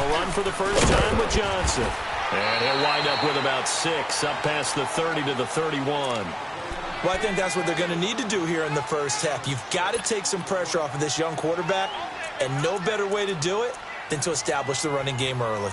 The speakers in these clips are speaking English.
They'll run for the first time with Johnson. And he'll wind up with about 6, up past the 30 to the 31. Well, I think that's what they're going to need to do here in the first half. You've got to take some pressure off of this young quarterback, and no better way to do it than to establish the running game early.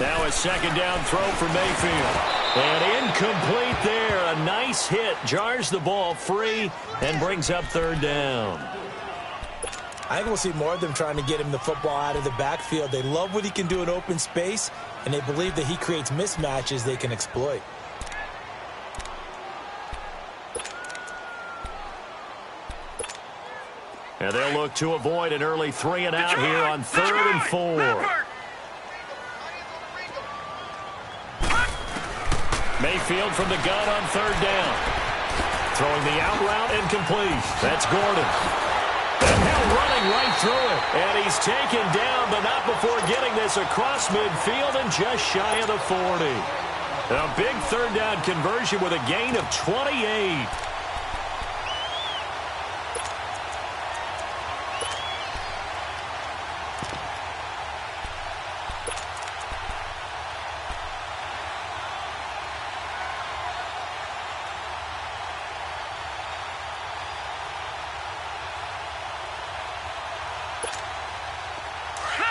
Now a second down throw for Mayfield. And incomplete there. A nice hit. Jars the ball free and brings up third down. I think we'll see more of them trying to get him the football out of the backfield. They love what he can do in open space, and they believe that he creates mismatches they can exploit. And they'll look to avoid an early 3 and out here on 3rd and 4. Mayfield from the gun on 3rd down. Throwing the out route incomplete. That's Gordon. And now running right through it. And he's taken down, but not before getting this across midfield and just shy of the 40. A big 3rd down conversion with a gain of 28.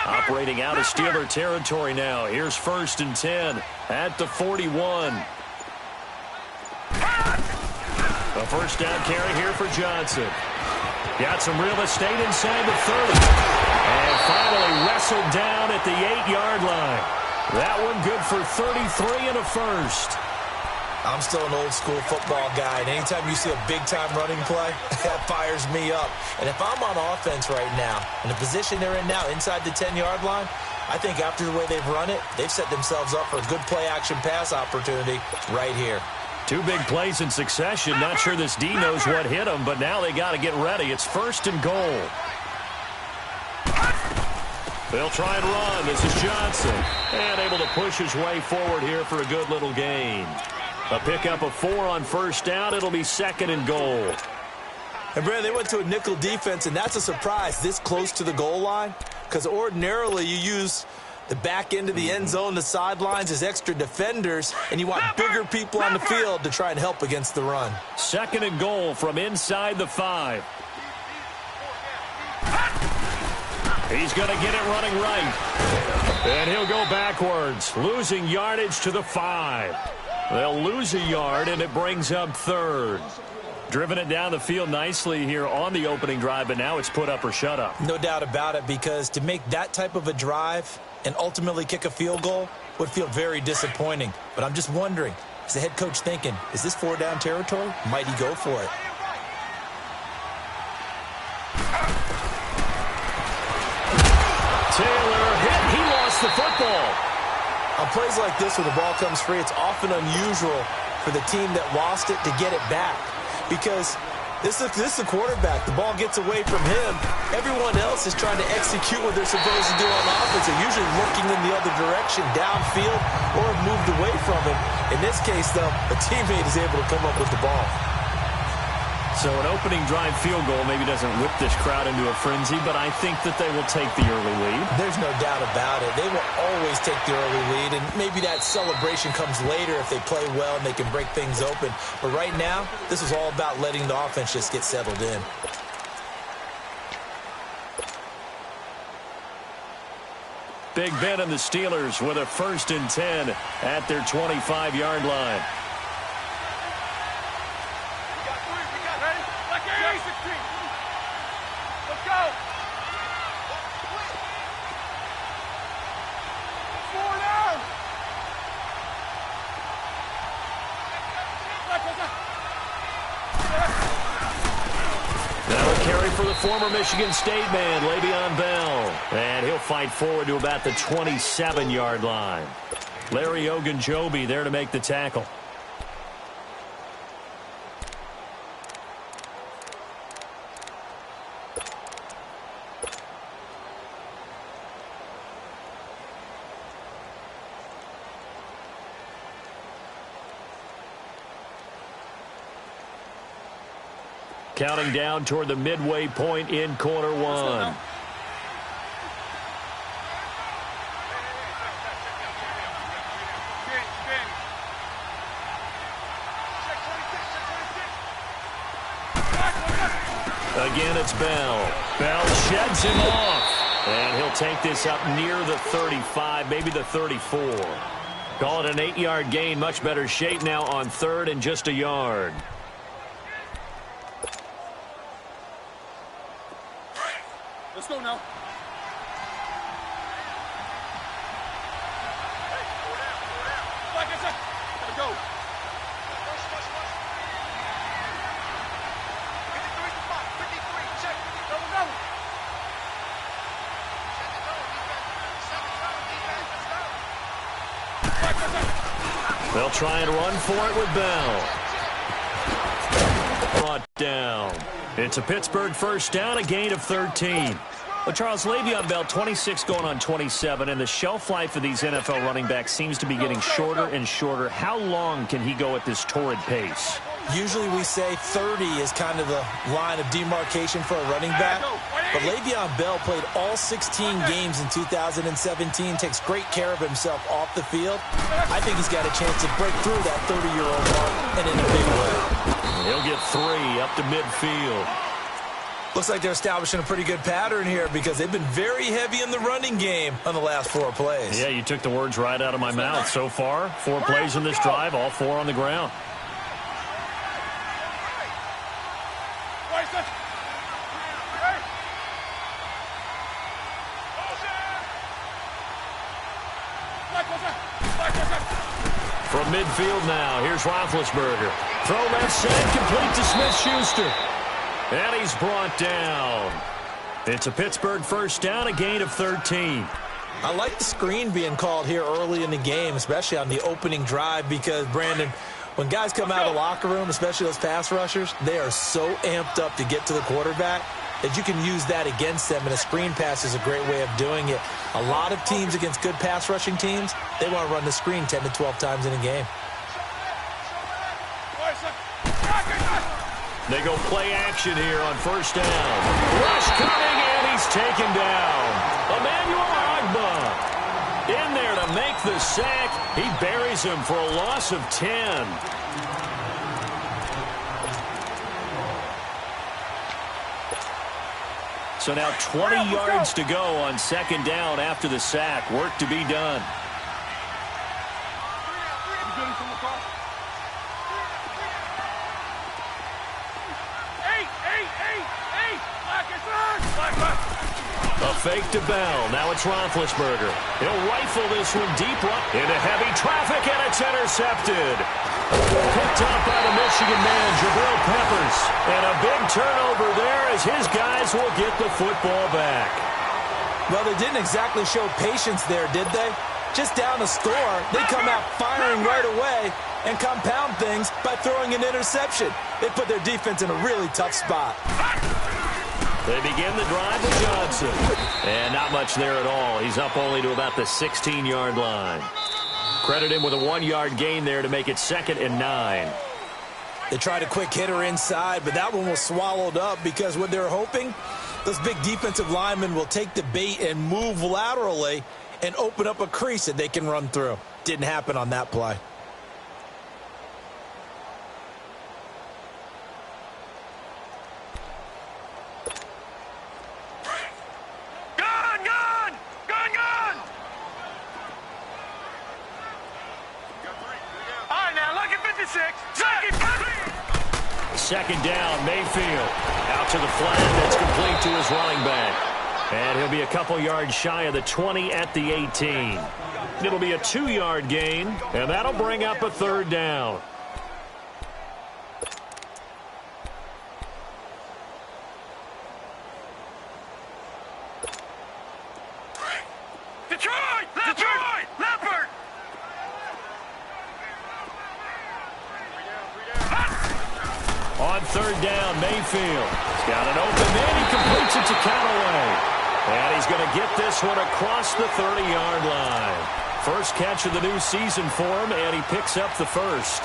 Operating out of Steeler territory now. Here's 1st and 10 at the 41. A first down carry here for Johnson. Got some real estate inside the 30. And finally wrestled down at the 8-yard line. That one good for 33 and a first. I'm still an old-school football guy, and anytime you see a big-time running play, that fires me up. And if I'm on offense right now, in the position they're in now, inside the 10-yard line, I think after the way they've run it, they've set themselves up for a good play-action pass opportunity right here. 2 big plays in succession. Not sure this D knows what hit him, but now they got to get ready. It's 1st and goal. They'll try and run. This is Johnson. And able to push his way forward here for a good little gain. A pickup of 4 on 1st down. It'll be 2nd and goal. And, Brad, they went to a nickel defense, and that's a surprise this close to the goal line, because ordinarily you use the back end of the end zone, the sidelines as extra defenders, and you want bigger people on the field to try and help against the run. 2nd and goal from inside the 5. He's going to get it running right. And he'll go backwards, losing yardage to the 5. They'll lose a yard, and it brings up 3rd. Driven it down the field nicely here on the opening drive, but now it's put up or shut up. No doubt about it, because to make that type of a drive and ultimately kick a field goal would feel very disappointing. But I'm just wondering, is the head coach thinking, is this 4-down territory? Might he go for it? Taylor hit. He lost the football. On plays like this, when the ball comes free, it's often unusual for the team that lost it to get it back, because this is the quarterback. The ball gets away from him. Everyone else is trying to execute what they're supposed to do on offense. They're usually looking in the other direction, downfield, or have moved away from him. In this case, though, a teammate is able to come up with the ball. So an opening drive field goal maybe doesn't whip this crowd into a frenzy, but I think that they will take the early lead. There's no doubt about it. They will always take the early lead, and maybe that celebration comes later if they play well and they can break things open. But right now, this is all about letting the offense just get settled in. Big Ben and the Steelers with a 1st and 10 at their 25-yard line. for the former Michigan State man, Le'Veon Bell. And he'll fight forward to about the 27-yard line. Larry Ogunjobi there to make the tackle. Counting down toward the midway point in quarter one. Again, it's Bell. Bell sheds him off. And he'll take this up near the 35, maybe the 34. Call it an 8-yard gain. Much better shape now on third and just a yard. Let's go now. Like I said, gotta go. 53, check. Go. They'll try and run for it with Bell. Brought down. It's a Pittsburgh first down, a gain of 13. Well, Charles, Le'Veon Bell, 26 going on 27, and the shelf life of these NFL running backs seems to be getting shorter and shorter. How long can he go at this torrid pace? Usually we say 30 is kind of the line of demarcation for a running back. But Le'Veon Bell played all 16 games in 2017, takes great care of himself off the field. I think he's got a chance to break through that 30-year-old mark and in a big way. He'll get 3 up to midfield. Looks like they're establishing a pretty good pattern here because they've been very heavy in the running game on the last 4 plays. Yeah, you took the words right out of my mouth. So far, 4 plays in this drive, all 4 on the ground. From midfield now, here's Roethlisberger. Throw left side, complete to Smith-Schuster. And he's brought down. It's a Pittsburgh first down, a gain of 13. I like the screen being called here early in the game, especially on the opening drive, because, Brandon, when guys come out of the locker room, especially those pass rushers, they are so amped up to get to the quarterback that you can use that against them, and a screen pass is a great way of doing it. A lot of teams against good pass rushing teams, they want to run the screen 10 to 12 times in a game. They go play action here on first down. Rush coming, and he's taken down. Emmanuel Ogbah in there to make the sack. He buries him for a loss of 10. So now 20 yards to go on second down after the sack. Work to be done. A fake to Bell. Now it's Roethlisberger. He'll rifle this one deep right into heavy traffic, and it's intercepted. Picked up by the Michigan man, Jabril Peppers. And a big turnover there as his guys will get the football back. Well, they didn't exactly show patience there, did they? Just down a score, they come out firing right away and compound things by throwing an interception. They put their defense in a really tough spot. They begin the drive with Johnson. And not much there at all. He's up only to about the 16-yard line. Credit him with a 1-yard gain there to make it 2nd and 9. They tried a quick hitter inside, but that one was swallowed up because what they're hoping, those big defensive linemen will take the bait and move laterally and open up a crease that they can run through. Didn't happen on that play. Second down, Mayfield. Out to the flat, that's complete to his running back. And he'll be a couple yards shy of the 20 at the 18. It'll be a 2-yard gain, and that'll bring up a 3rd down. On third down, Mayfield. He's got an open man. He completes it to Callaway. And he's going to get this one across the 30-yard line. First catch of the new season for him, and he picks up the first.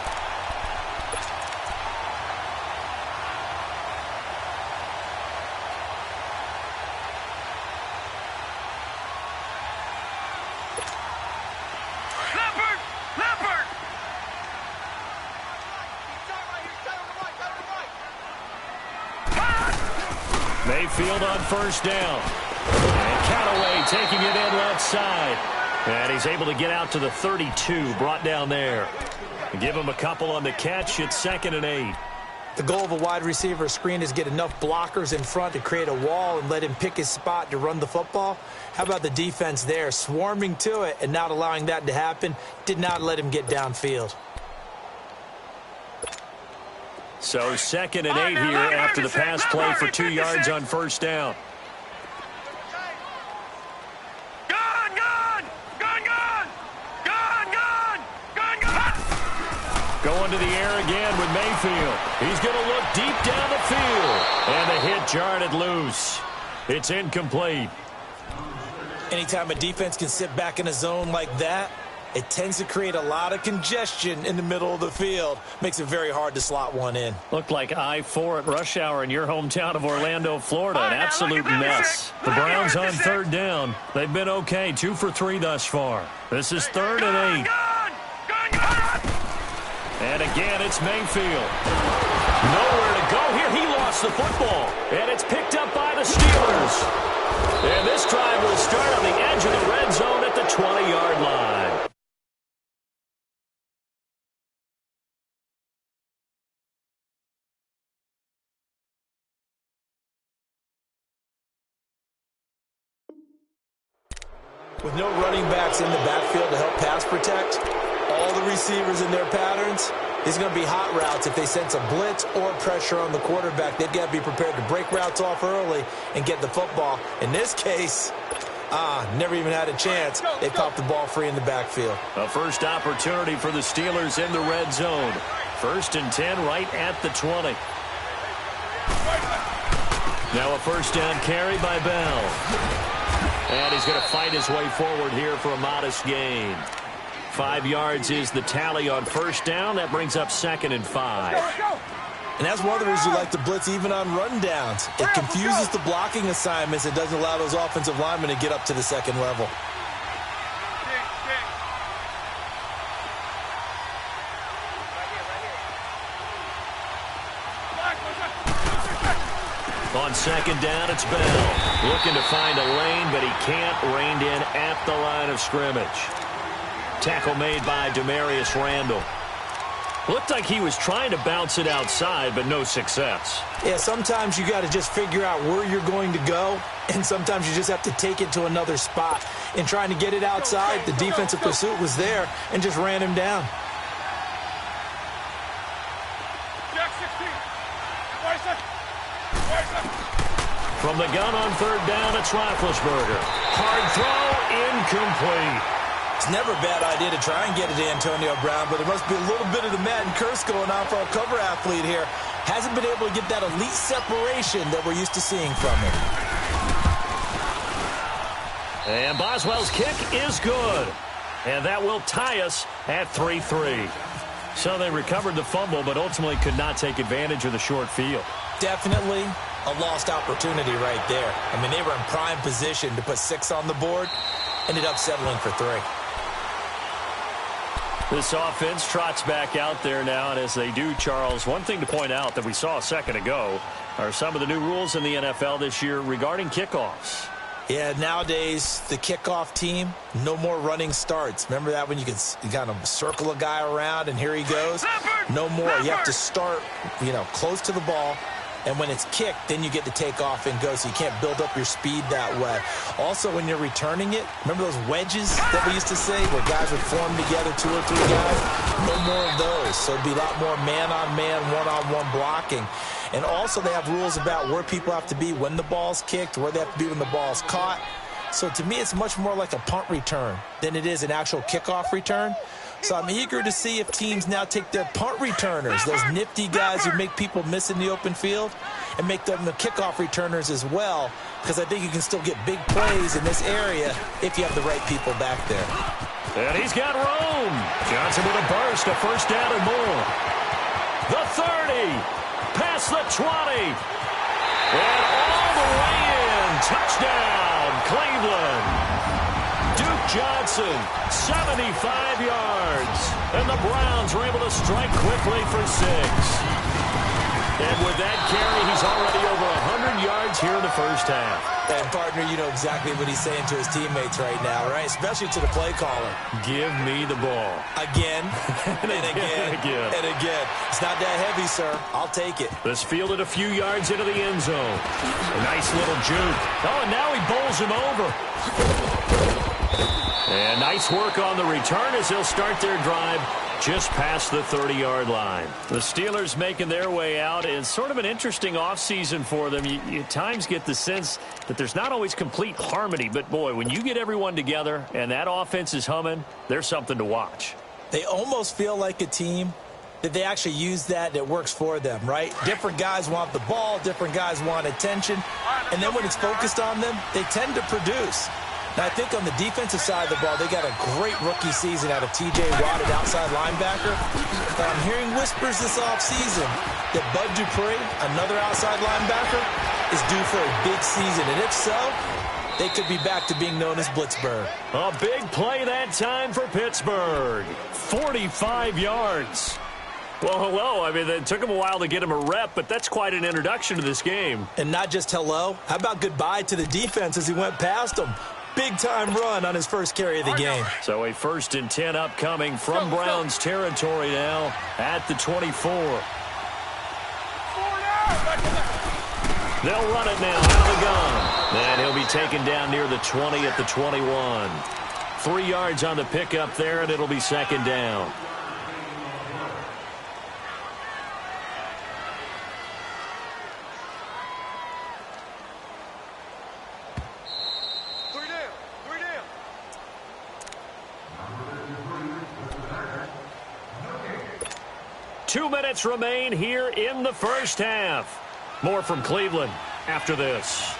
Mayfield on first down. And Callaway taking it in left side. And he's able to get out to the 32, brought down there. Give him a couple on the catch. It's 2nd and 8. The goal of a wide receiver screen is get enough blockers in front to create a wall and let him pick his spot to run the football. How about the defense there? Swarming to it and not allowing that to happen. Did not let him get downfield. So 2nd and 8 here after the pass play for 2 yards on first down. Going to the air again with Mayfield. He's going to look deep down the field. And the hit jarred loose. It's incomplete. Anytime a defense can sit back in a zone like that, it tends to create a lot of congestion in the middle of the field. Makes it very hard to slot one in. Looked like I-4 at rush hour in your hometown of Orlando, Florida. An absolute mess. The Browns on third down. They've been okay, 2 for 3 thus far. This is 3rd and 8. And again, it's Mayfield. Nowhere to go here. He lost the football. And it's picked up by the Steelers. And this drive will start on the edge of the red zone at the 20-yard line. With no running backs in the backfield to help pass protect, all the receivers in their patterns, these are going to be hot routes. If they sense a blitz or pressure on the quarterback, they've got to be prepared to break routes off early and get the football. In this case, never even had a chance. They popped the ball free in the backfield. A first opportunity for the Steelers in the red zone. 1st and 10 right at the 20. Now a first down carry by Bell. And he's going to fight his way forward here for a modest gain. 5 yards is the tally on first down. That brings up 2nd and 5. And that's one of the reasons you like to blitz even on rundowns. It confuses the blocking assignments. It doesn't allow those offensive linemen to get up to the second level. On second down, it's Bell. Looking to find a lane, but he can't. Reined in at the line of scrimmage. Tackle made by Demarius Randall. Looked like he was trying to bounce it outside, but no success. Yeah, sometimes you got to just figure out where you're going to go, and sometimes you just have to take it to another spot. In trying to get it outside, the defensive pursuit was there and just ran him down. From the gun on third down, it's Roethlisberger. Hard throw, incomplete. It's never a bad idea to try and get it to Antonio Brown, but there must be a little bit of the Madden curse going on for our cover athlete here. Hasn't been able to get that elite separation that we're used to seeing from him. And Boswell's kick is good. And that will tie us at 3-3. So they recovered the fumble, but ultimately could not take advantage of the short field. Definitely a lost opportunity right there. I mean, they were in prime position to put 6 on the board. Ended up settling for 3. This offense trots back out there now, and as they do, Charles, one thing to point out that we saw a second ago are some of the new rules in the NFL this year regarding kickoffs. Yeah, nowadays, the kickoff team, no more running starts. Remember that when you could kind of circle a guy around and here he goes? No more. You have to start, close to the ball. And when it's kicked, then you get to take off and go, so you can't build up your speed that way. Also, when you're returning it, remember those wedges that we used to say where guys would form together, 2 or 3 guys? No more of those. So it'd be a lot more man-on-man, one-on-one blocking. And also they have rules about where people have to be when the ball's kicked, where they have to be when the ball's caught. So to me, it's much more like a punt return than it is an actual kickoff return. So I'm eager to see if teams now take their punt returners, those nifty guys who make people miss in the open field, and make them the kickoff returners as well, because I think you can still get big plays in this area if you have the right people back there. And he's got room. Johnson with a burst, a first down and more. The 30, past the 20, and all the way in. Touchdown, Cleveland. Duke Johnson, 75 yards. And the Browns were able to strike quickly for 6. And with that carry, he's already over 100 yards here in the first half. And, partner, you know exactly what he's saying to his teammates right now, right? Especially to the play caller. Give me the ball. Again, and again, and again. It's not that heavy, sir. I'll take it. This fielded a few yards into the end zone. A nice little juke. Oh, and now he bowls him over. And nice work on the return as they'll start their drive just past the 30-yard line. The Steelers making their way out. It's sort of an interesting offseason for them. You at times get the sense that there's not always complete harmony, but boy, when you get everyone together and that offense is humming, there's something to watch. They almost feel like a team that they actually use that works for them, right? Different guys want the ball, different guys want attention, and then when it's focused on them, they tend to produce. Now, I think on the defensive side of the ball, they got a great rookie season out of T.J. Watt at outside linebacker. But I'm hearing whispers this offseason that Bud Dupree, another outside linebacker, is due for a big season. And if so, they could be back to being known as Blitzburg. A big play that time for Pittsburgh. 45 yards. Well, hello. I mean, it took him a while to get him a rep, but that's quite an introduction to this game. And not just hello. How about goodbye to the defense as he went past him? Big-time run on his first carry of the game. So a 1st and 10 upcoming from Browns territory now at the 24. They'll run it now out of the gun. And he'll be taken down near the 20 at the 21. 3 yards on the pickup there, and it'll be 2nd down. Two minutes remain here in the first half. More from Cleveland after this.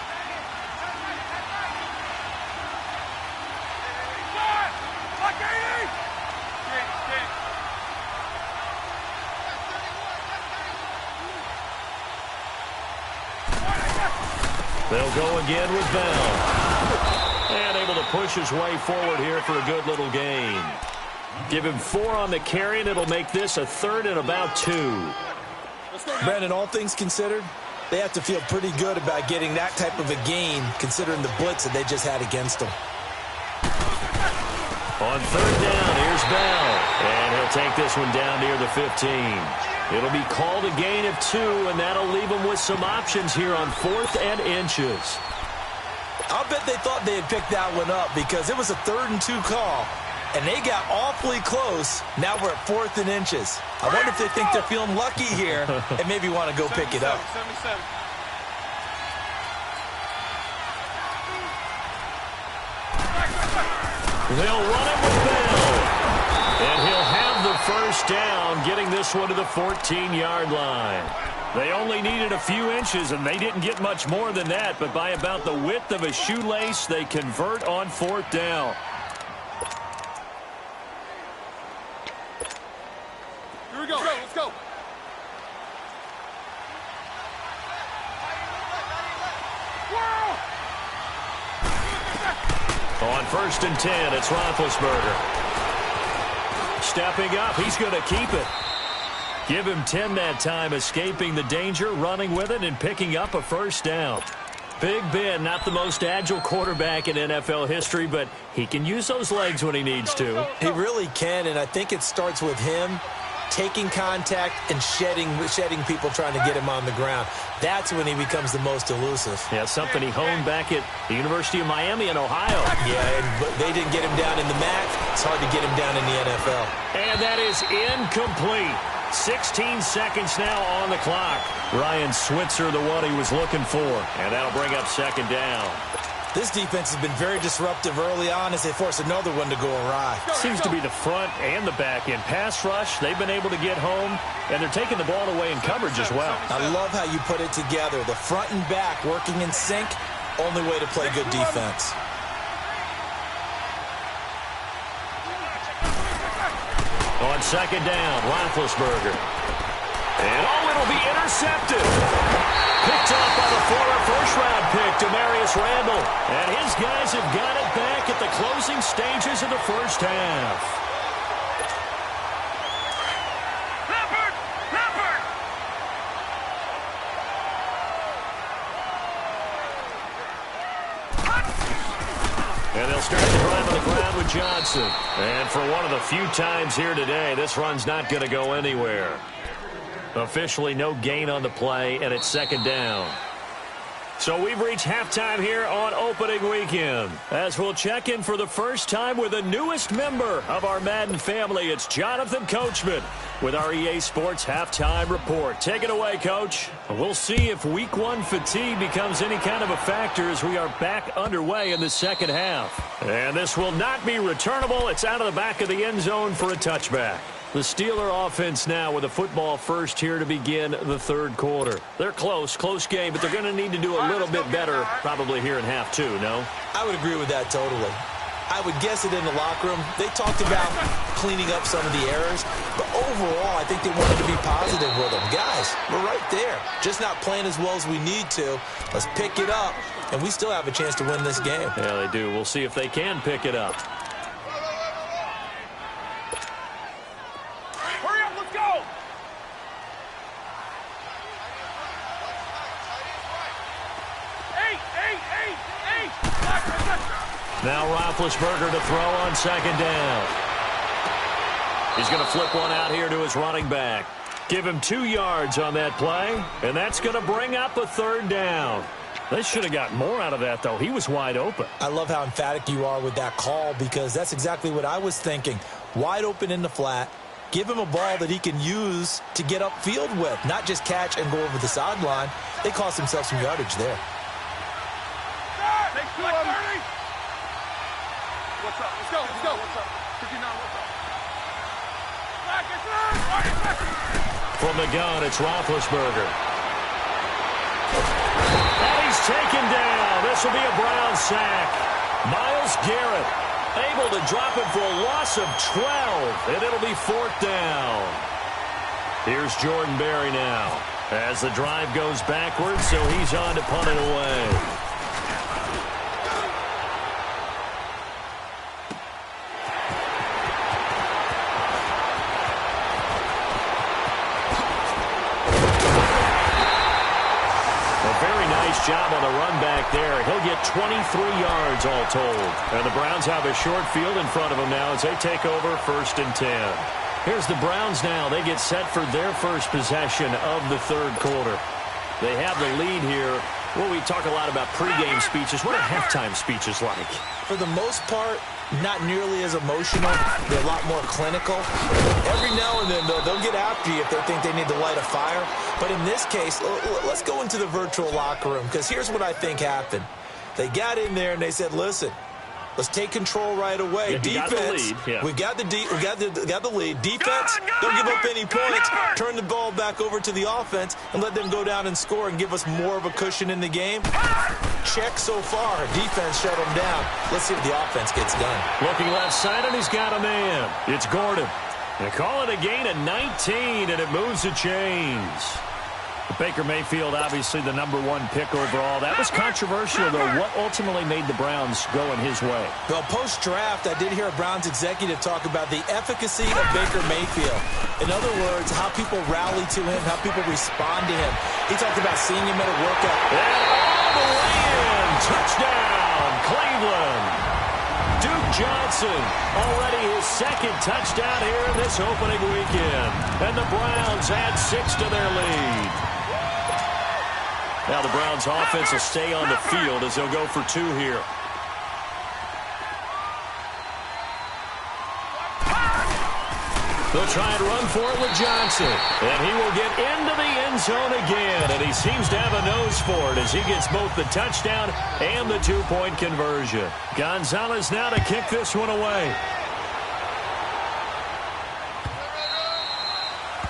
They'll go again with Bell. And able to push his way forward here for a good little gain. Give him 4 on the carry, and it'll make this a 3rd and about 2. Brandon, all things considered, they have to feel pretty good about getting that type of a gain, considering the blitz that they just had against them. On 3rd down, here's Bell. And he'll take this one down near the 15. It'll be called a gain of 2, and that'll leave them with some options here on 4th and inches. I'll bet they thought they had picked that one up because it was a 3rd and 2 call. And they got awfully close. Now we're at 4th and inches. I wonder if they think they're feeling lucky here and maybe want to go pick it up. 77. They'll run it with Bell. And he'll have the first down, getting this one to the 14-yard line. They only needed a few inches, and they didn't get much more than that. But by about the width of a shoelace, they convert on 4th down. Here we go. Let's go. On 1st and 10, it's Roethlisberger. Stepping up, he's going to keep it. Give him 10 that time, escaping the danger, running with it, and picking up a first down. Big Ben, not the most agile quarterback in NFL history, but he can use those legs when he needs to. He really can, and I think it starts with him taking contact and shedding people trying to get him on the ground. That's when he becomes the most elusive. Yeah, something he honed back at the University of Miami in Ohio. Yeah, but they didn't get him down in the MAC. It's hard to get him down in the NFL. And that is incomplete. 16 seconds now on the clock. Ryan Switzer, the one he was looking for. And that'll bring up 2nd down. This defense has been very disruptive early on as they force another one to go awry. Seems to be the front and the back end. Pass rush, they've been able to get home, and they're taking the ball away in coverage as well. I love how you put it together. The front and back working in sync, only way to play good defense. On second down, Roethlisberger. And it'll be intercepted. Picked up by the former first-round pick, Demarius Randall. And his guys have got it back at the closing stages of the first half. And they'll start the drive on the ground with Johnson. And for one of the few times here today, this run's not going to go anywhere. Officially no gain on the play, and it's second down. So we've reached halftime here on opening weekend. As we'll check in for the first time with the newest member of our Madden family, it's Jonathan Coachman with our EA Sports Halftime Report. Take it away, Coach. We'll see if Week 1 fatigue becomes any kind of a factor as we are back underway in the second half. And this will not be returnable. It's out of the back of the end zone for a touchback. The Steeler offense now with a football first here to begin the third quarter. They're close game, but they're going to need to do a little bit better probably here in half two, no? I would agree with that totally. I would guess it in the locker room. They talked about cleaning up some of the errors, but overall I think they wanted to be positive with them. Guys, we're right there. Just not playing as well as we need to. Let's pick it up, and we still have a chance to win this game. Yeah, they do. We'll see if they can pick it up. Now Roethlisberger to throw on second down. He's going to flip one out here to his running back. Give him 2 yards on that play, and that's going to bring up a third down. They should have got more out of that, though. He was wide open. I love how emphatic you are with that call because that's exactly what I was thinking. Wide open in the flat. Give him a ball that he can use to get upfield with, not just catch and go over the sideline. They cost themselves some yardage there. What's up? Let's go. What's up? 59, what's up? From the gun, it's Roethlisberger. And he's taken down. This will be a Brown sack. Myles Garrett able to drop it for a loss of 12, and it'll be fourth down. Here's Jordan Berry now as the drive goes backwards, so he's on to punt it away. Job on the run back there. He'll get 23 yards all told. And the Browns have a short field in front of them now as they take over first and 10. Here's the Browns now. They get set for their first possession of the third quarter. They have the lead here. Well, we talk a lot about pregame speeches. What are halftime speeches like? For the most part, not nearly as emotional. They're a lot more clinical. Every now and then, they'll get after you if they think they need to light a fire. But in this case, let's go into the virtual locker room because here's what I think happened. They got in there and they said, listen, let's take control right away. Yeah, defense, we got the lead. Defense, don't give up any points. Turn the ball back over to the offense and let them go down and score and give us more of a cushion in the game. Check so far. Defense shut them down. Let's see if the offense gets done. Looking left side, and he's got a man. It's Gordon. They call it a gain of 19, and it moves the chains. Baker Mayfield, obviously the #1 pick overall. That was controversial, though. What ultimately made the Browns go in his way? Well, post-draft, I did hear a Browns executive talk about the efficacy of Baker Mayfield. In other words, how people rally to him, how people respond to him. He talked about seeing him at a workout. And all the way in. Touchdown, Cleveland. Duke Johnson, already his second touchdown here in this opening weekend. And the Browns add 6 to their lead. Now the Browns offense will stay on the field as they'll go for 2 here. They'll try and run for it with Johnson. And he will get into the end zone again. And he seems to have a nose for it as he gets both the touchdown and the two-point conversion. Gonzalez now to kick this one away.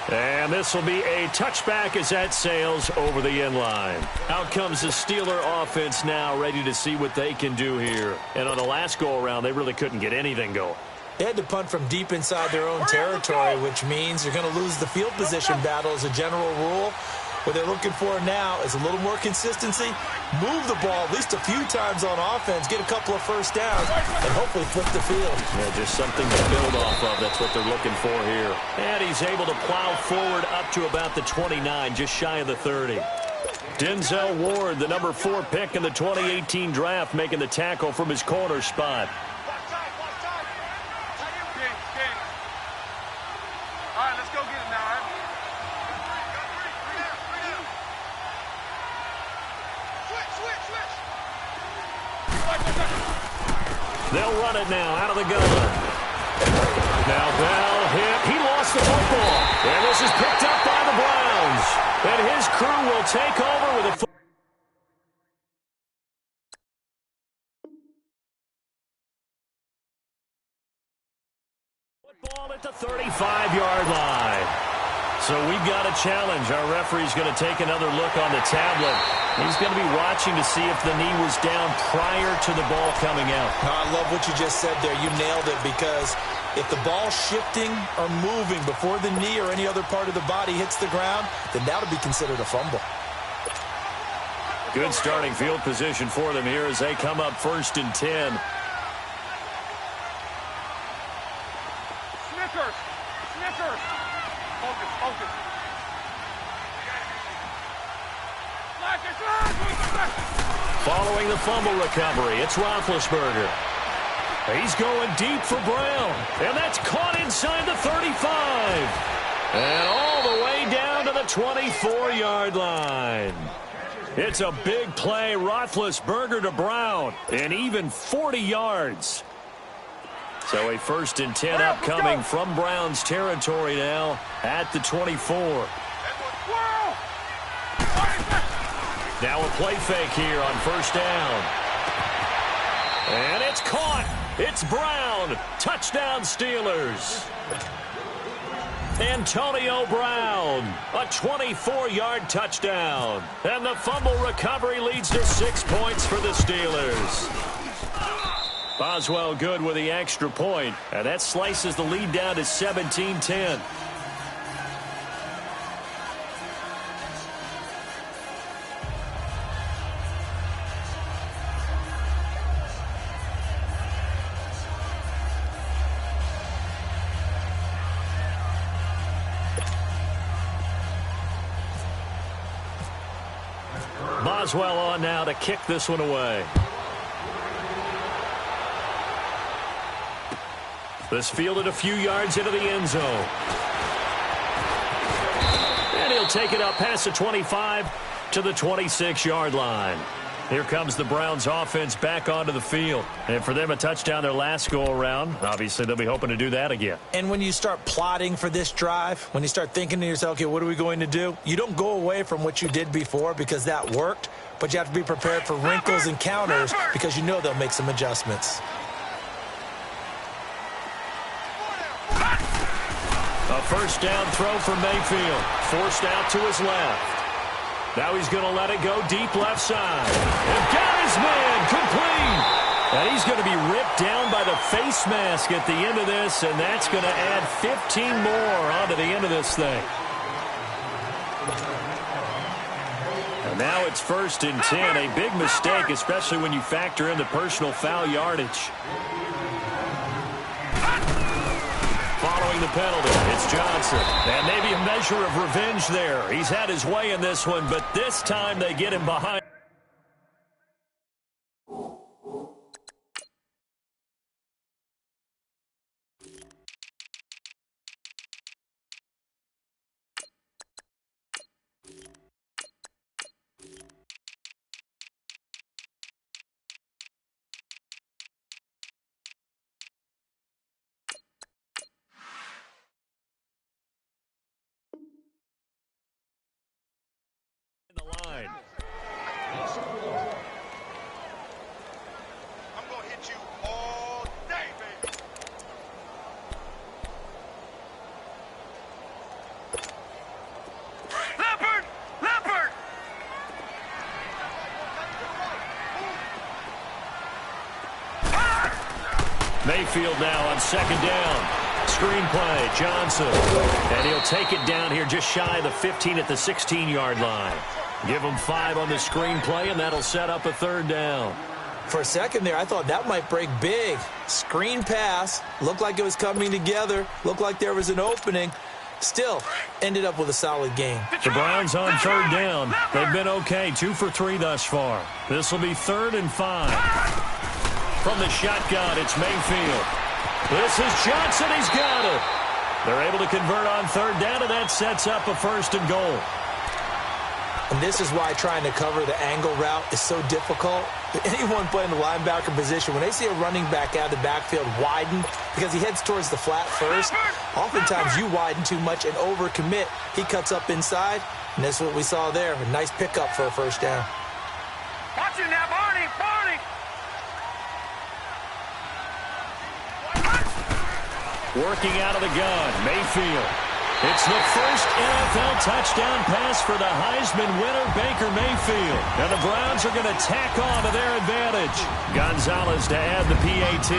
And this will be a touchback as that sails over the end line. Out comes the Steeler offense now, ready to see what they can do here. And on the last go-around, they really couldn't get anything going. They had to punt from deep inside their own territory, which means you're going to lose the field position battle as a general rule. What they're looking for now is a little more consistency, move the ball at least a few times on offense, get a couple of first downs, and hopefully flip the field. Yeah, just something to build off of. That's what they're looking for here. And he's able to plow forward up to about the 29, just shy of the 30. Denzel Ward, the number 4 pick in the 2018 draft, making the tackle from his corner spot. All right, let's go get it now, all right? They'll run it now out of the gun. Now Bell hit. He lost the football. And this is picked up by the Browns. And his crew will take over with a football at the 35-yard line. So we've got a challenge. Our referee's going to take another look on the tablet. He's going to be watching to see if the knee was down prior to the ball coming out. I love what you just said there. You nailed it, because if the ball's shifting or moving before the knee or any other part of the body hits the ground, then that'll be considered a fumble. Good starting field position for them here as they come up 1st and 10. Snickers! Snickers! Focus, focus. Following the fumble recovery, it's Roethlisberger. He's going deep for Brown. And that's caught inside the 35. And all the way down to the 24-yard line. It's a big play. Roethlisberger to Brown. And even 40 yards. So a 1st and 10 upcoming from Brown's territory now at the 24. Now a play fake here on 1st down. And it's caught. It's Brown. Touchdown Steelers. Antonio Brown, a 24-yard touchdown. And the fumble recovery leads to 6 points for the Steelers. Boswell good with the extra point, and that slices the lead down to 17-10. Boswell on now to kick this one away. This fielded a few yards into the end zone. And he'll take it up past the 25 to the 26-yard line. Here comes the Browns offense back onto the field. And for them, a touchdown their last go-around. Obviously, they'll be hoping to do that again. And when you start plotting for this drive, when you start thinking to yourself, okay, what are we going to do? You don't go away from what you did before because that worked, but you have to be prepared for wrinkles and counters because you know they'll make some adjustments. A 1st down throw for Mayfield. Forced out to his left. Now he's going to let it go deep left side. And got his man complete. And he's going to be ripped down by the face mask at the end of this, and that's going to add 15 more onto the end of this thing. And now it's 1st and 10. A big mistake, especially when you factor in the personal foul yardage. Following the penalty, it's Johnson. And maybe a measure of revenge there. He's had his way in this one, but this time they get him behind. Mayfield now on second down. Screenplay, Johnson. And he'll take it down here just shy of the 15 at the 16-yard line. Give him 5 on the screenplay, and that'll set up a third down. For a second there, I thought that might break big. Screen pass. Looked like it was coming together. Looked like there was an opening. Still, ended up with a solid game. The Browns on third down. They've been okay, 2 for 3 thus far. This will be 3rd and 5. From the shotgun, it's Mayfield. This is Johnson. He's got it. They're able to convert on third down, and that sets up a 1st and goal. And this is why trying to cover the angle route is so difficult. Anyone playing the linebacker position, when they see a running back out of the backfield widen because he heads towards the flat first, oftentimes you widen too much and overcommit. He cuts up inside, and that's what we saw there. A nice pickup for a 1st down. Watch it now, Barney! Barney! Working out of the gun, Mayfield. It's the first NFL touchdown pass for the Heisman winner, Baker Mayfield. And the Browns are going to tack on to their advantage. Gonzalez to add the PAT.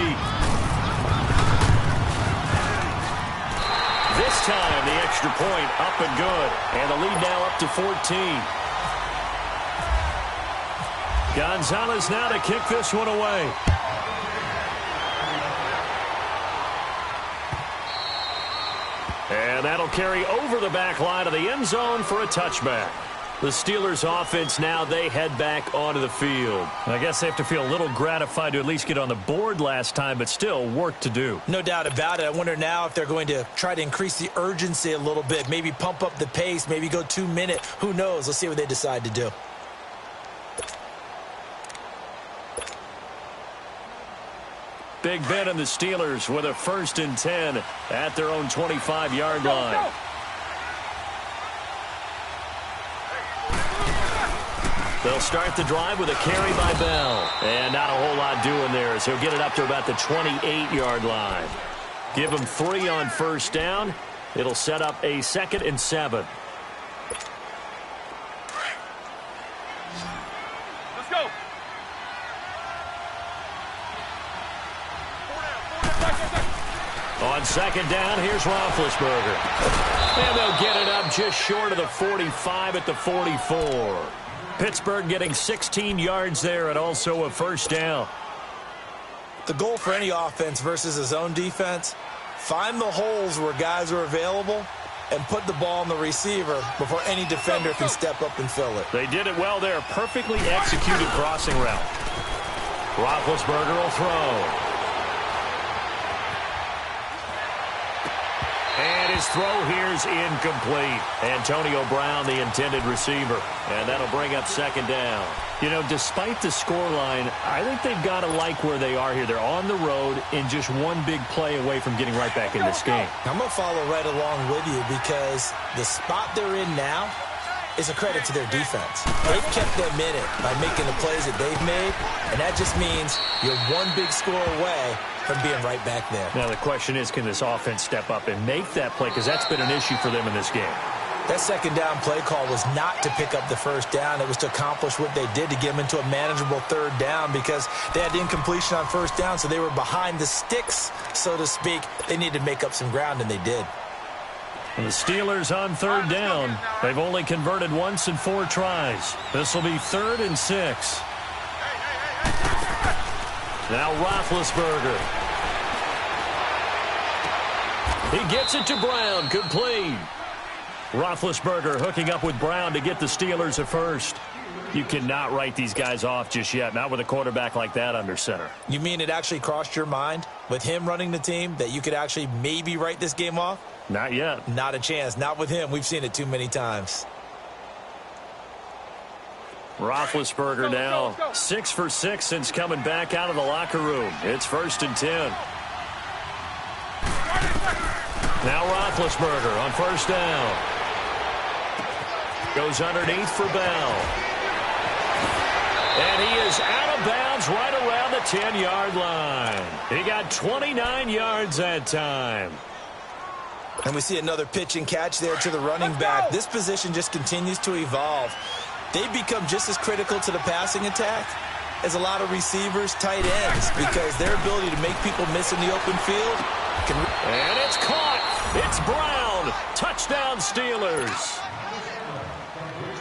This time, the extra point up and good. And the lead now up to 14. Gonzalez now to kick this one away. And that'll carry over the back line of the end zone for a touchback. The Steelers offense now, they head back onto the field. I guess they have to feel a little gratified to at least get on the board last time, but still work to do. No doubt about it. I wonder now if they're going to try to increase the urgency a little bit, maybe pump up the pace, maybe go 2-minute. Who knows? Let's see what they decide to do. Big Ben and the Steelers with a 1st and 10 at their own 25-yard line. They'll start the drive with a carry by Bell. And not a whole lot doing there as he'll get it up to about the 28-yard line. Give him 3 on 1st down. It'll set up a 2nd and 7. Let's go! On 2nd down, here's Roethlisberger. And they'll get it up just short of the 45 at the 44. Pittsburgh getting 16 yards there and also a 1st down. The goal for any offense versus his own defense, find the holes where guys are available and put the ball on the receiver before any defender can step up and fill it. They did it well there. Perfectly executed crossing route. Roethlisberger will throw. And his throw here is incomplete. Antonio Brown, the intended receiver. And that'll bring up 2nd down. You know, despite the scoreline, I think they've got to like where they are here. They're on the road and just one big play away from getting right back in this game. I'm going to follow right along with you because the spot they're in now is a credit to their defense. They've kept them in it by making the plays that they've made, and that just means you're one big score away from being right back there. Now the question is, can this offense step up and make that play? Because that's been an issue for them in this game. That 2nd down play call was not to pick up the 1st down. It was to accomplish what they did to get them into a manageable 3rd down because they had incompletion on 1st down, so they were behind the sticks, so to speak. They needed to make up some ground, and they did. And the Steelers on 3rd down. They've only converted once in 4 tries. This will be 3rd and 6. Now Roethlisberger. He gets it to Brown. Complete. Roethlisberger hooking up with Brown to get the Steelers a 1st. You cannot write these guys off just yet, not with a quarterback like that under center. You mean it actually crossed your mind with him running the team that you could actually maybe write this game off? Not yet. Not a chance. Not with him. We've seen it too many times. Roethlisberger now 6 for 6 since coming back out of the locker room. It's 1st and 10. Now Roethlisberger on 1st down. Goes underneath for Bell. And he is out of bounds right around the 10-yard line. He got 29 yards that time. And we see another pitch and catch there to the running back. This position just continues to evolve. They become just as critical to the passing attack is a lot of receivers, tight ends, because their ability to make people miss in the open field can... And it's caught. It's Brown. Touchdown, Steelers.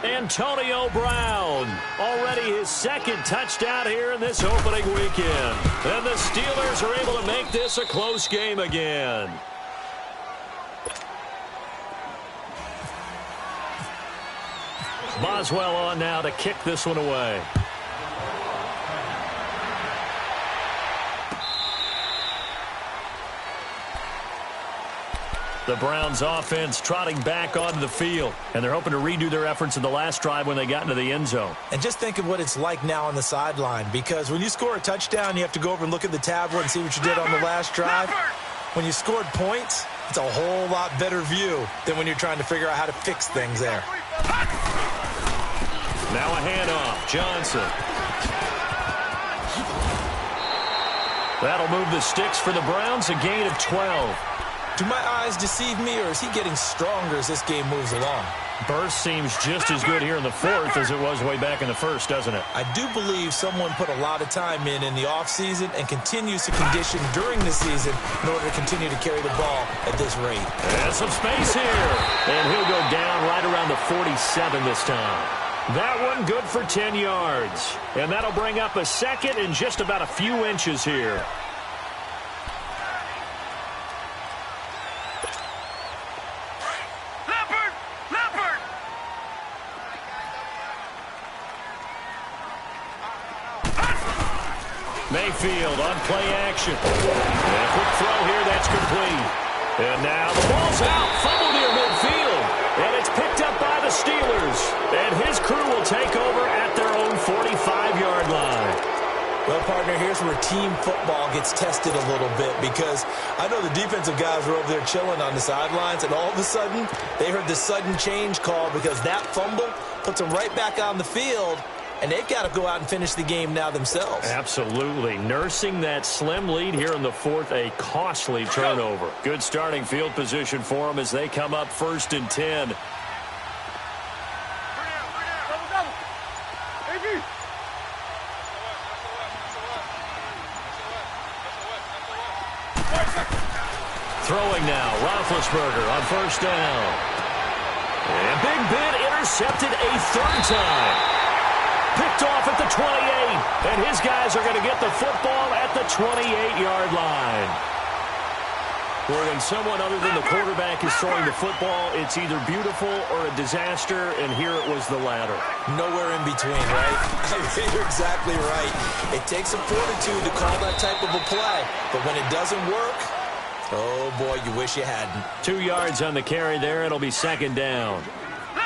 Antonio Brown, already his second touchdown here in this opening weekend. And the Steelers are able to make this a close game again. Boswell on now to kick this one away. The Browns offense trotting back onto the field, and they're hoping to redo their efforts in the last drive when they got into the end zone. And just think of what it's like now on the sideline, because when you score a touchdown, you have to go over and look at the tablet and see what you did on the last drive. When you scored points, it's a whole lot better view than when you're trying to figure out how to fix things there. Now a handoff. Johnson. That'll move the sticks for the Browns, a gain of 12. Do my eyes deceive me, or is he getting stronger as this game moves along? Burst seems just as good here in the fourth as it was way back in the first, doesn't it? I do believe someone put a lot of time in the offseason and continues to condition during the season in order to continue to carry the ball at this rate. And some space here. And he'll go down right around the 47 this time. That one good for 10 yards. And that'll bring up a second in just about a few inches here. Mayfield on play action. And a quick throw here, that's complete. And now the ball's out, fumbled near midfield. And it's picked up by the Steelers. And his crew will take over at their own 45-yard line. Well, partner, here's where team football gets tested a little bit, because I know the defensive guys were over there chilling on the sidelines, and all of a sudden, they heard the sudden change call because that fumble puts them right back on the field. And they've got to go out and finish the game now themselves. Absolutely. Nursing that slim lead here in the fourth, a costly turnover. Good starting field position for them as they come up 1st and 10. Throwing now, Roethlisberger on 1st down. And Big Ben intercepted a 3rd time. Picked off at the 28, and his guys are going to get the football at the 28-yard line. When someone other than the quarterback is throwing the football, it's either beautiful or a disaster, and here it was the latter. Nowhere in between, right? You're exactly right. It takes some fortitude to call that type of a play, but when it doesn't work, oh boy, you wish you hadn't. 2 yards on the carry there. It'll be 2nd down.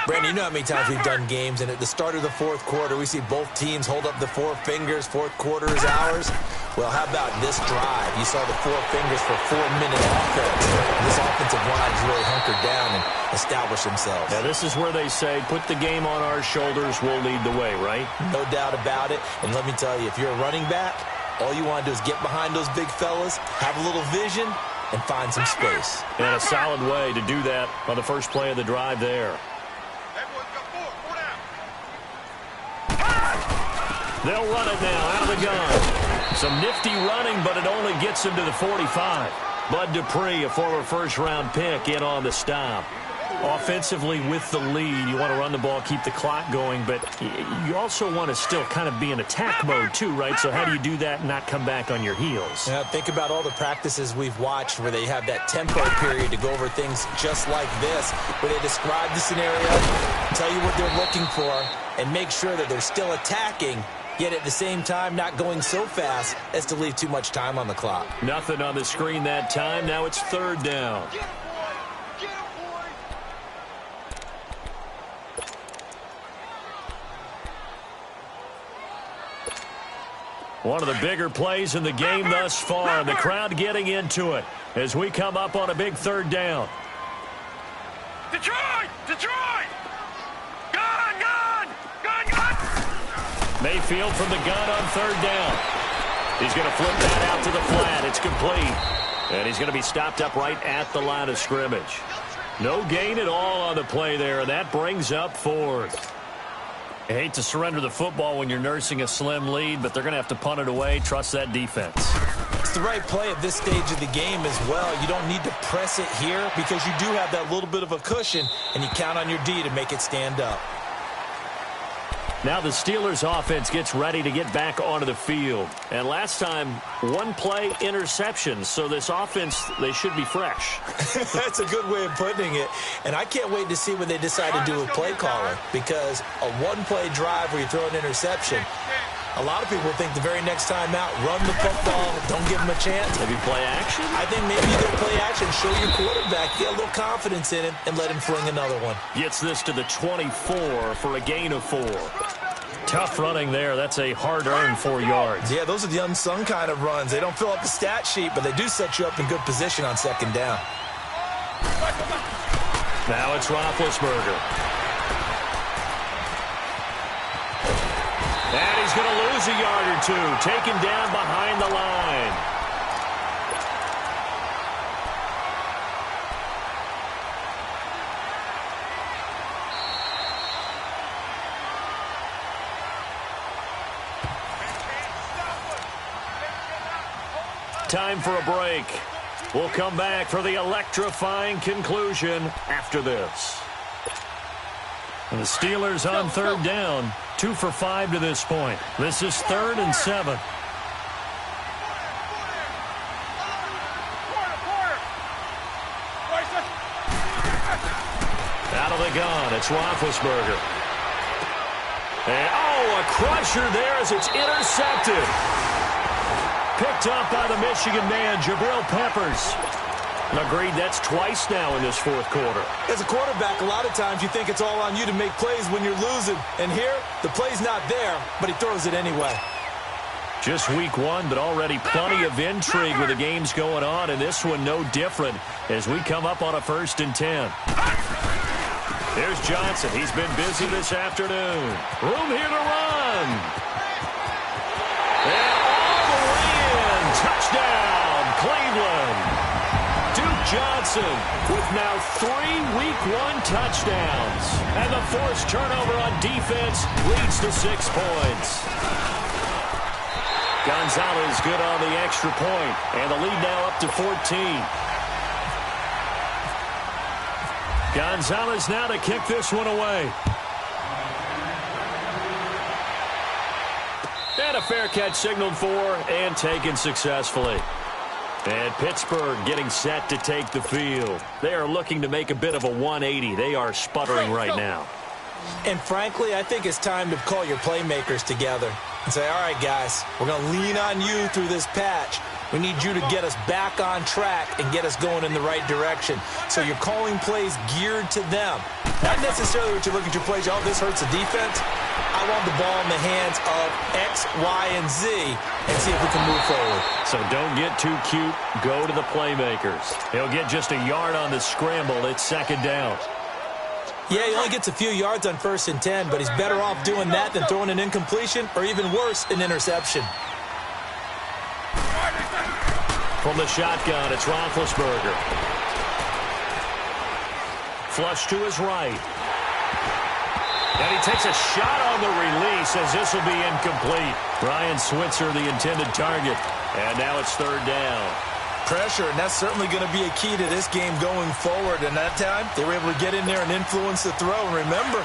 Brandon, you know how many times we've done games, and at the start of the fourth quarter, we see both teams hold up the 4 fingers, fourth quarter is ours. Well, how about this drive? You saw the 4 fingers for 4-minute offense. This offensive line has really hunkered down and established themselves. Now, this is where they say, put the game on our shoulders, we'll lead the way, right? No doubt about it. And let me tell you, if you're a running back, all you want to do is get behind those big fellas, have a little vision, and find some space. And a solid way to do that on the first play of the drive there. They'll run it now out of the gun. Some nifty running, but it only gets them to the 45. Bud Dupree, a former first-round pick, in on the stop. Offensively with the lead, you want to run the ball, keep the clock going, but you also want to still kind of be in attack mode too, right? So how do you do that and not come back on your heels? Yeah, think about all the practices we've watched where they have that tempo period to go over things just like this, where they describe the scenario, tell you what they're looking for, and make sure that they're still attacking, yet at the same time not going so fast as to leave too much time on the clock. Nothing on the screen that time. Now it's 3rd down. One of the bigger plays in the game thus far. The crowd getting into it as we come up on a big 3rd down. Detroit! Detroit! Gun! Gun! Gun! Gun! Mayfield from the gun on 3rd down. He's going to flip that out to the flat. It's complete. And he's going to be stopped up right at the line of scrimmage. No gain at all on the play there, and that brings up 4th. I hate to surrender the football when you're nursing a slim lead, but they're going to have to punt it away. Trust that defense. It's the right play at this stage of the game as well. You don't need to press it here because you do have that little bit of a cushion, and you count on your D to make it stand up. Now the Steelers offense gets ready to get back onto the field. And last time, one play interception. So this offense, they should be fresh. That's a good way of putting it. And I can't wait to see what they decide to do with play calling, because a one-play drive where you throw an interception, a lot of people think the very next time out, run the football, don't give them a chance. Maybe play action? I think maybe you go play action, show your quarterback, get a little confidence in him, and let him fling another one. Gets this to the 24 for a gain of 4. Tough running there. That's a hard-earned 4 yards. Yeah, those are the unsung kind of runs. They don't fill up the stat sheet, but they do set you up in good position on second down. Now it's Roethlisberger. And he's going to lose a yard or two. Taken down behind the line. Time for a break. We'll come back for the electrifying conclusion after this. And the Steelers on third down. 2 for 5 to this point. This is 3rd and 7. Out of the gun, it's Roethlisberger. And, a crusher there as it's intercepted. Picked up by the Michigan man, Jabril Peppers. And agreed, that's twice now in this 4th quarter. As a quarterback, a lot of times you think it's all on you to make plays when you're losing. And here, the play's not there, but he throws it anyway. Just week 1, but already plenty of intrigue with the games going on, and this one no different as we come up on a 1st and 10. There's Johnson. He's been busy this afternoon. Room here to run. And all the way in. Touchdown, Cleveland. Duke Johnson with now 3 Week 1 touchdowns. And the forced turnover on defense leads to 6 points. Gonzalez good on the extra point. And the lead now up to 14. Gonzalez now to kick this one away. And a fair catch signaled for and taken successfully. And Pittsburgh getting set to take the field. They are looking to make a bit of a 180. They are sputtering right now. And frankly, I think it's time to call your playmakers together and say, all right, guys, we're going to lean on you through this patch. We need you to get us back on track and get us going in the right direction. So you're calling plays geared to them. Not necessarily what you look at your plays, oh, this hurts the defense. I want the ball in the hands of X, Y, and Z and see if we can move forward. So don't get too cute. Go to the playmakers. He'll get just a yard on the scramble. It's 2nd down. Yeah, he only gets a few yards on 1st and 10, but he's better off doing that than throwing an incompletion or even worse, an interception. From the shotgun, it's Roethlisberger. Flush to his right. And he takes a shot on the release as this will be incomplete. Ryan Switzer, the intended target. And now it's 3rd down. Pressure, and that's certainly going to be a key to this game going forward. And that time, they were able to get in there and influence the throw. And remember,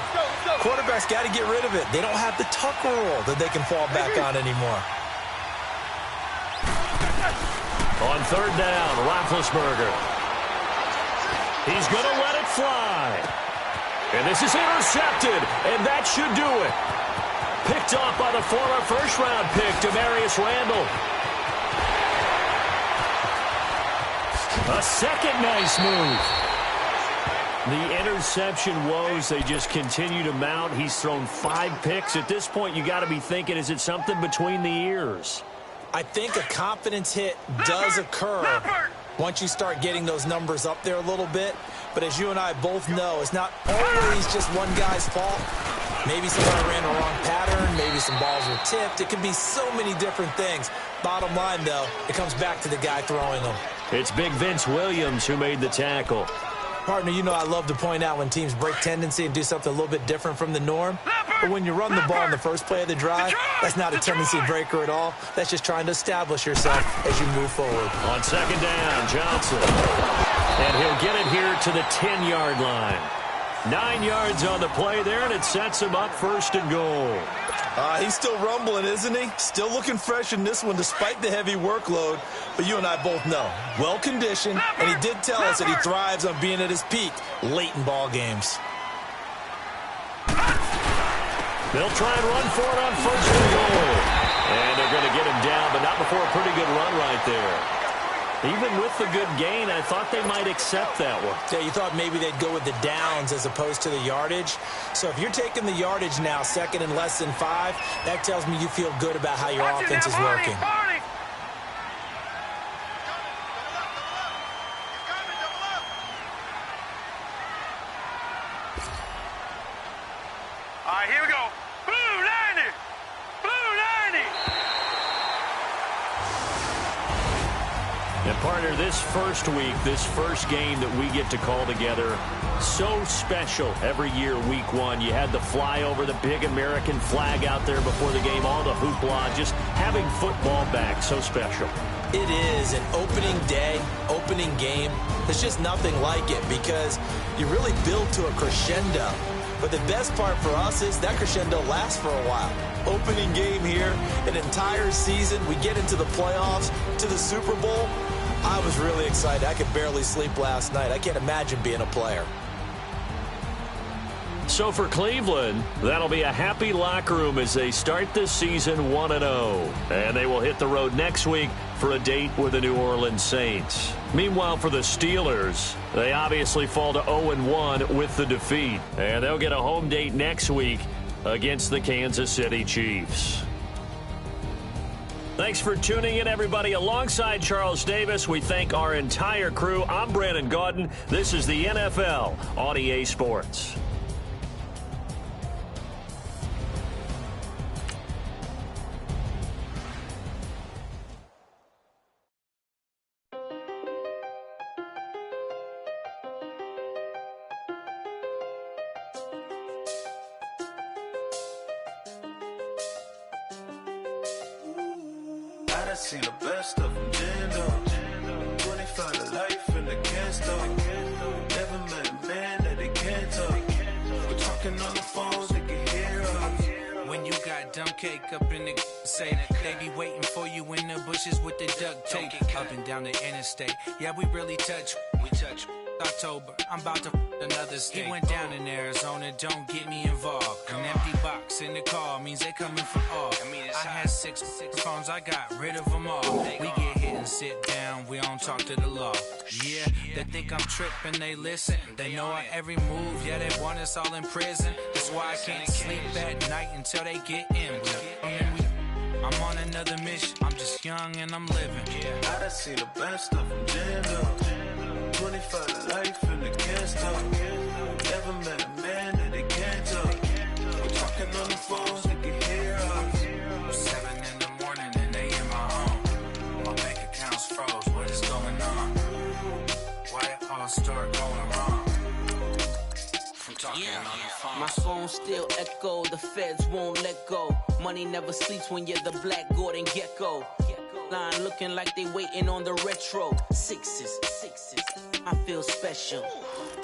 quarterbacks got to get rid of it. They don't have the tucker roll that they can fall back on anymore. On 3rd down, Roethlisberger. He's going to let it fly. And this is intercepted, and that should do it. Picked off by the former first-round pick, Demarius Randall. A second nice move. The interception woes, they just continue to mount. He's thrown 5 picks. At this point, you got to be thinking, is it something between the ears? I think a confidence hit does occur once you start getting those numbers up there a little bit. But as you and I both know, it's not always just one guy's fault. Maybe somebody ran the wrong pattern. Maybe some balls were tipped. It can be so many different things. Bottom line, though, it comes back to the guy throwing them. It's Big Vince Williams who made the tackle. Partner, you know I love to point out when teams break tendency and do something a little bit different from the norm. But when you run the ball in the first play of the drive, that's not a tendency breaker at all. That's just trying to establish yourself as you move forward. On second down, Johnson. And he'll get it here to the 10-yard line. 9 yards on the play there, and it sets him up first and goal. He's still rumbling, isn't he? Still looking fresh in this one despite the heavy workload. But you and I both know, well-conditioned, and he did tell us that he thrives on being at his peak late in ball games. They'll try and run for it on first and goal. And they're going to get him down, but not before a pretty good run right there. Even with the good gain, I thought they might accept that one. Yeah, you thought maybe they'd go with the downs as opposed to the yardage. So if you're taking the yardage now, second and less than 5, that tells me you feel good about how your offense is working. All right, here we go. Blue 90. Blue 90. And partner, this first week, this first game that we get to call together, so special every year, week 1. You had the flyover, the big American flag out there before the game, all the hoopla, just having football back, so special. It is an opening day, opening game. There's just nothing like it because you really build to a crescendo. But the best part for us is that crescendo lasts for a while. Opening game here, an entire season. We get into the playoffs, to the Super Bowl. I was really excited. I could barely sleep last night. I can't imagine being a player. So for Cleveland, that'll be a happy locker room as they start this season 1-0. And they will hit the road next week for a date with the New Orleans Saints. Meanwhile, for the Steelers, they obviously fall to 0-1 with the defeat. And they'll get a home date next week against the Kansas City Chiefs. Thanks for tuning in, everybody. Alongside Charles Davis, we thank our entire crew. I'm Brandon Gaudin. This is the NFL on EA Sports. I seen the best of them, Jando. 25 to life in the can't stop. Never met a man that they can't talk. We're talking on the phones, they can hear us. When you got dumb cake up in the say, they be waiting for you in the bushes with the duct tape. Up and down the interstate, yeah, we really touch. We touch. October, I'm about to another state. He went down in Arizona, don't get me involved. An empty box in the car means they coming from off. I had six phones, I got rid of them all. We get hit and sit down, we don't talk to the law. Yeah, they think I'm tripping, they listen. They know our every move, yeah, they want us all in prison. That's why I can't sleep at night until they get in. I'm on another mission, I'm just young and I'm living. I done seen the best of them, Jando. 25 to life and they can't stop. Never met a man that they can't talk. We're talking on the phones, they can hear us. 7 in the morning and they in my home. My bank account's froze, what is going on? Why it all start going wrong? From talking on the phone. My phone still echo, the feds won't let go. Money never sleeps when you're the black Gordon Gecko. Line looking like they waiting on the retro. Sixes, I feel special.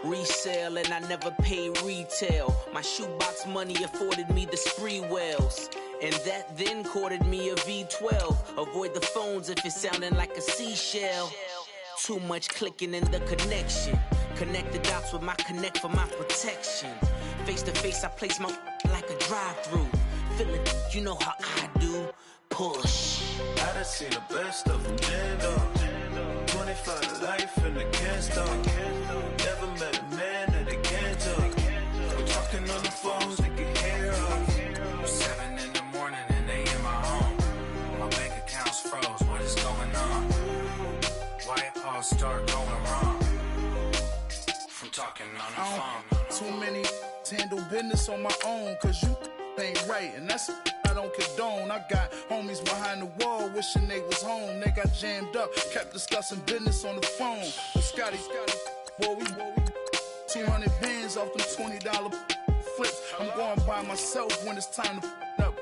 Resale and I never pay retail. My shoebox money afforded me the spree wells. And that then courted me a V12. Avoid the phones if it's sounding like a seashell. Too much clicking in the connection. Connect the dots with my connect for my protection. Face to face I place my like a drive-through. Feeling, you know how I do. Push. I done seen the best of them, Jando. 25 to life and they can't stop. Never met a man that they can't talk. We're talking on the phones, they can hear us. 7 in the morning and they in my home. My bank account's froze, what is going on? Why it all start going wrong? From talking on the phone. Too many handle business on my own, cause you ain't right, and that's I don't condone. I got homies behind the wall wishing they was home. They got jammed up, kept discussing business on the phone. But Scotty, boy, we 200 bands off them $20 flips. I'm going by myself when it's time to up.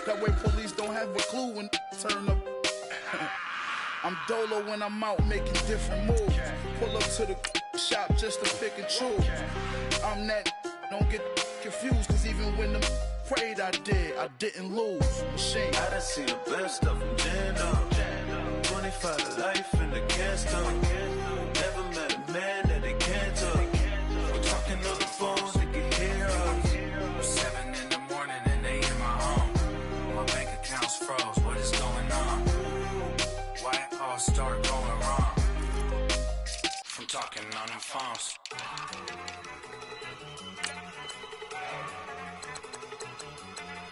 That way police don't have a clue when turn up. I'm dolo when I'm out making different moves. Pull up to the shop just to pick and choose. I'm that, don't get confused, cause even when them prayed I didn't lose. Machine. I done seen the best of them jammed up. 25 to life in the gas tank. Never met a man that they can't talk. We're talking on the phones, they can hear us. 7 in the morning and they in my home. My bank account's froze, what is going on? Why it all start going wrong? From talking on them phones.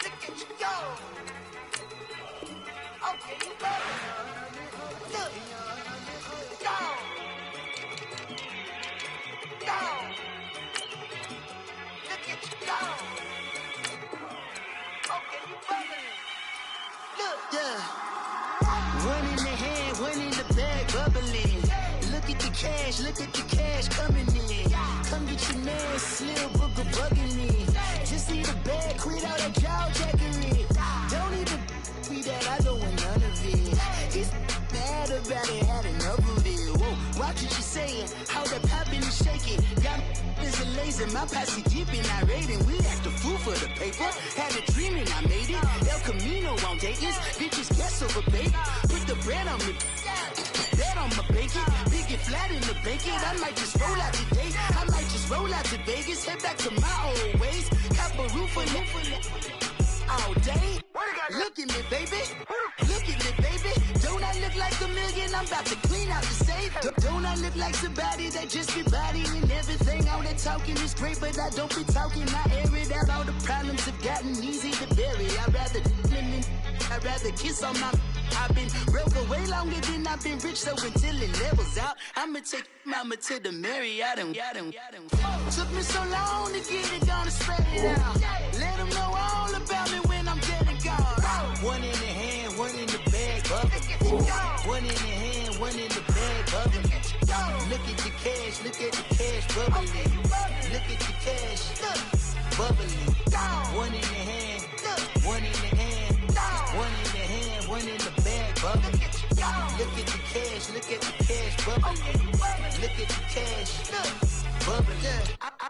Look at you go. Okay, you go. Look. Go. Go. Look at you go. Okay, you bubbling. Look. Yeah. One in the hand, one in the bag, bubbling. Look at the cash coming in. Come get your man, Slim Booker bugging me. Just need a bag, quit all that jaw jackery. Don't even be that, I don't want none of it. It's bad about it, had enough of it. Whoa, watch what you saying, how that poppin' and shaking. Got is a laser, my posse deep and irate, and we act a fool for the paper. Had a dream and I made it. El Camino on Dayton's, bitches guess over bait. Put the bread on me. Bet on my bacon, big and flat in the bacon. I might just roll out today. I might just roll out to Vegas, head back to my old ways. Cop a roof for all day. Look at me, baby. Look at me, baby. Don't I look like a million? I'm about to clean out the safe. Don't I look like somebody that just be bodying everything? All that talking is great, but I don't be talking. I air it out. All the problems have gotten easy to bury. I'd rather kiss on my. I've been broke for way longer than I've been rich, so until it levels out, I'ma take mama to the Marriott and took me so long to get it done and spread it out. Let them know all about me when I'm dead and gone. One in the hand, one in the bag, bubbling. One in the hand, one in the bag, bubbling. Look at the cash, bubbling. Look at the cash, bubbling. One in the hand, one in the hand, one in the hand, one in the bag, bubbling. Look at the cash, bubbling. Look at the cash, bubbling.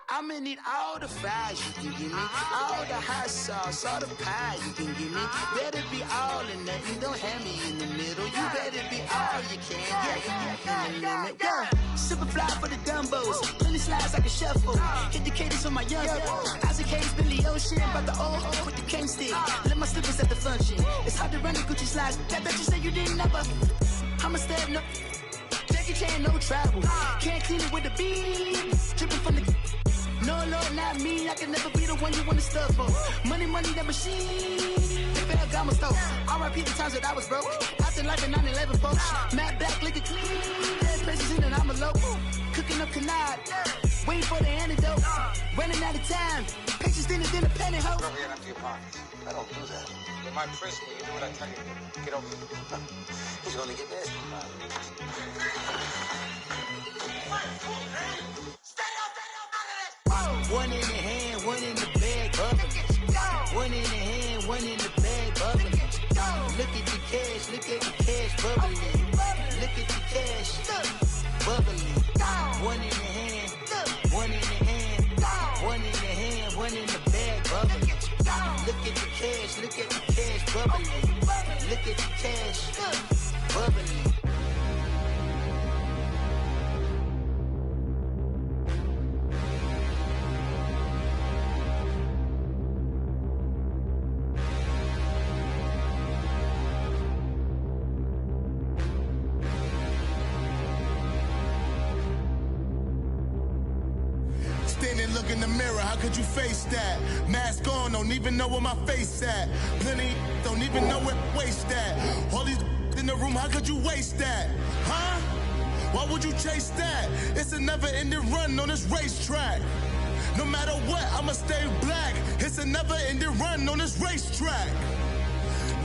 I'ma need all the fries you can give me, all the hot sauce, all the pie you can give me. Better be all or nothing, don't have me in the middle. You better be all you can, yeah. Super fly for the dumbos, plenty slides like a shuffle. Hit the cadence on my young Isaac Hayes, Billy Ocean, about the old with the cane stick. Let my slippers at the function. It's hard to run the Gucci slides. I bet you say you didn't never. I'ma step no. Jackie Chan, no travel. Can't clean it with the beat. Dripping from the. No, Lord, not me. I can never be the one you wanna stuff for. Money, that machine. The Ferragamo store. R.I.P. the times that I was broke. After life in 9/11, folks. Matt Black, liquor clean. Dead places in and I'm a local. Cooking up canard. Waiting for the antidote. Running out of time. Pictures thinner than a penny hoe. Rub your empty your pockets. I don't do that. In my prison, you do what I tell you. Get over here. He's gonna get nasty. One in the hand, one in the bag, bubbling. One in the hand, one in the bag, bubbling. Look at the cash, bubbling. Look at the cash, bubbling. One in the hand, one in the hand, one in the hand, one in the bag, bubbling. Look at the cash, bubbling. Look at the cash, bubbling. Look in the mirror, how could you face that? Mask on, don't even know where my face at. Plenty don't even know where waste at. All these in the room, how could you waste that? Huh? Why would you chase that? It's a never-ending run on this racetrack. No matter what, I'ma stay black. It's a never-ending run on this racetrack.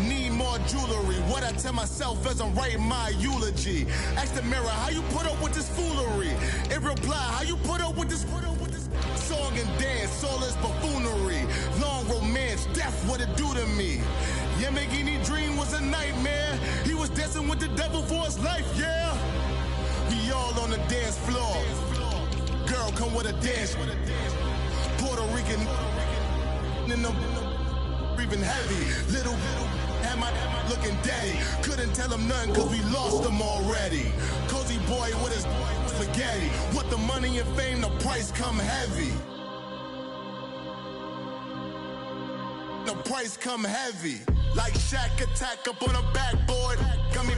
Need more jewelry, what I tell myself as I'm writing my eulogy. Ask the mirror, how you put up with this foolery? It reply, how you put up with this Song and dance, all is buffoonery. Long romance, death, what it do to me. Yamagini dream was a nightmare. He was dancing with the devil for his life, yeah. We all on the dance floor. Girl, come with a dance. Puerto Rican in the breathing heavy. Little had my looking daddy. Couldn't tell him nothing cause we lost him already. Cozy boy with his spaghetti. What the money and fame, the price come heavy. The price come heavy. Like Shaq attack up on a backboard. Gummy,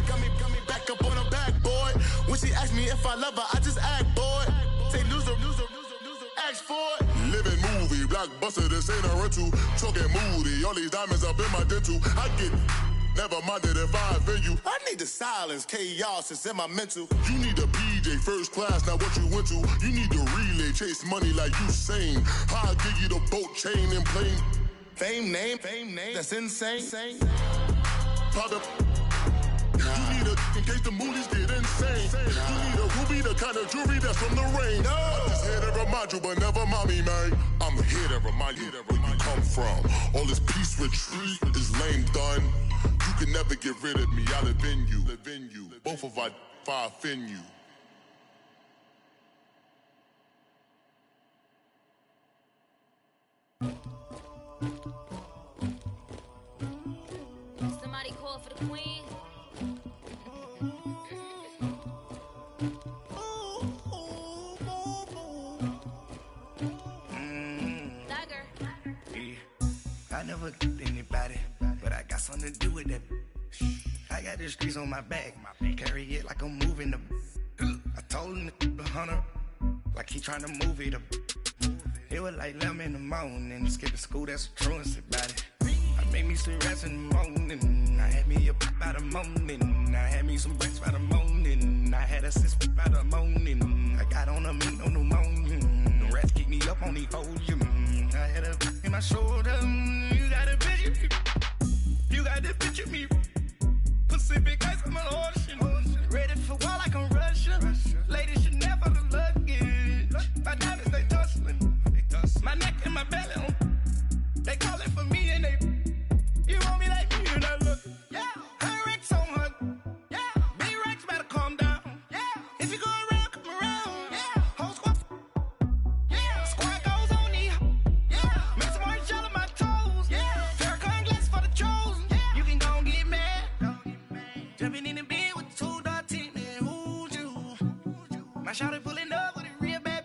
back up on a backboard. When she asked me if I love her, I just act bored. Say loser, ask for it. Living movie, blockbuster, this ain't a rental. Talking moody, all these diamonds up in my dental. I get never minded if I offend you. I need the silence, chaos is in my mental. You need a PJ, first class, not what you went to. You need the relay, chase money like you sane. I'll give you the boat, chain, and plane. Fame name, that's insane. Pop up. You need a, in case the moodies get insane. You need a ruby, the kind of jewelry that's from the rain. I'm just here to remind you, but never mommy, man. I'm here to remind you where you come from. All this peace retreat is lame done. You can never get rid of me, I live in you. Both of our fire offend you. Somebody call for the queen. I never killed anybody, but I got something to do with that. I got the streets on my back, carry it like I'm moving the. I told him the hunter, like he trying to move it up. It was like 11 in the morning, skipping school, that's a truancy about it. I made me some rats in the morning, I had me a pop by the morning, I had me some breaks by the morning, I had a six by the morning, I got on a meat on the morning, the rats keep me up on the podium, I had a in my shoulder, you got a picture, you got the picture me, Pacific ice on my ocean, ready for war like I'm Russia, ladies should never the luggage, my diamonds they tussling. My neck and my belly on. They calling for me and they. You want me like me and I look. Yeah. High Rex on her. Yeah. B-Rex better calm down. Yeah. If you go around, come around. Yeah. Whole squad. Yeah. Squad goes on me. Yeah. Make some orange gel on my toes. Yeah. Farrakhan glass for the chosen. Yeah. You can go and get mad. Jumping in the bed with 2 dark teeth. Man, who's you? My shawty pulling up with a real bad.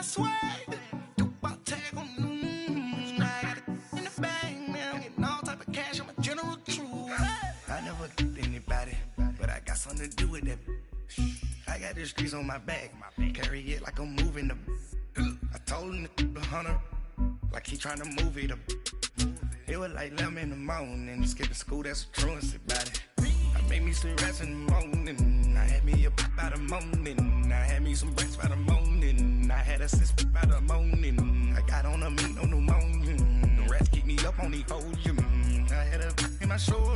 Swag, do about tag on I got it in the bag, man. I'm getting all type of cash. I'm a general truth. I never killed anybody, but I got something to do with that. I got the streets on my back, carry it like I'm moving the. I told him the hunter, like he trying to move it up. It was like 11 in the morning, skipping school, that's a truancy about it. I made me some rats in the morning, I had me a pop by the morning, I had me some breaks by the morning, I had a six by the morning, I got on a meat on the morning, the rats keep me up on the podium, I had a in my shoulder.